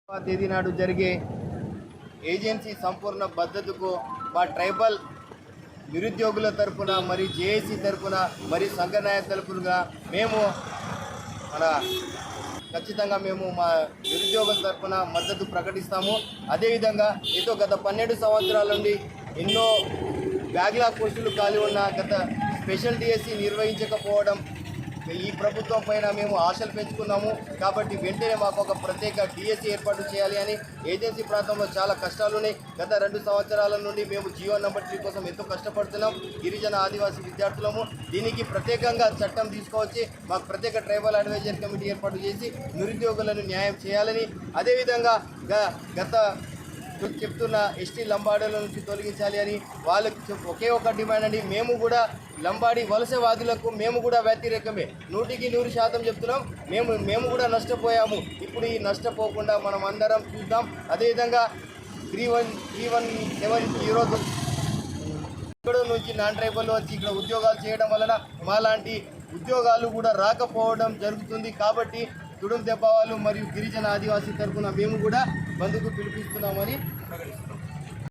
తేదీ నాడు జరిగే ఏజెన్సీ సంపూర్ణ భద్రతకు మా ట్రైబల్ నిరుద్యోగుల తరపున మరి జేఏసీ తరపున మరి సంఘ నాయకుల తరపున మేము ఖచ్చితంగా మా నిరుద్యోగుల తరపున మద్దతు ప్రకటిస్తాము. అదేవిధంగా ఏదో గత 12 సంవత్సరాల నుండి ఎన్నో బ్యాక్లాగ్ పోస్టులు ఖాళీ ఉన్న గత స్పెషల్ డిఎస్సి నిర్వహించకపోవడం ఈ ప్రభుత్వం పైన మేము ఆశలు పెంచుకున్నాము. కాబట్టి వెంటనే మాకు ఒక ప్రత్యేక డిఎస్సి ఏర్పాటు చేయాలి అని ఏజెన్సీ ప్రాంతంలో చాలా కష్టాలు ఉన్నాయి. గత 2 సంవత్సరాల నుండి మేము జియో నంబర్ 3 కోసం ఎంతో కష్టపడుతున్నాం. గిరిజన ఆదివాసీ విద్యార్థులము దీనికి ప్రత్యేకంగా చట్టం తీసుకొచ్చి మాకు ప్రత్యేక ట్రైబల్ అడ్వైజరీ కమిటీ ఏర్పాటు చేసి నిరుద్యోగులను న్యాయం చేయాలని, అదేవిధంగా గత చెప్తున్న ఎస్టీ లంబాడీల నుంచి తొలగించాలి అని వాళ్ళకి ఒకే ఒక డిమాండ్ అండి. మేము కూడా లంబాడీ వలసవాదులకు మేము కూడా వ్యతిరేకమే, 100% చెప్తున్నాం. మేము కూడా నష్టపోయాము. ఇప్పుడు ఈ నష్టపోకుండా మనం అందరం చూద్దాం. అదేవిధంగా 3170 ఇక్కడ నుంచి నాన్ ట్రైబల్ వచ్చి ఇక్కడ ఉద్యోగాలు చేయడం వలన మాలాంటి ఉద్యోగాలు కూడా రాకపోవడం జరుగుతుంది. కాబట్టి తుడుం దెబ్బ వాళ్ళు మరియు గిరిజన ఆదివాసీ తరఫున మేము కూడా బంధుకు పిలిపిస్తున్నామని ప్రకటిస్తున్నాం.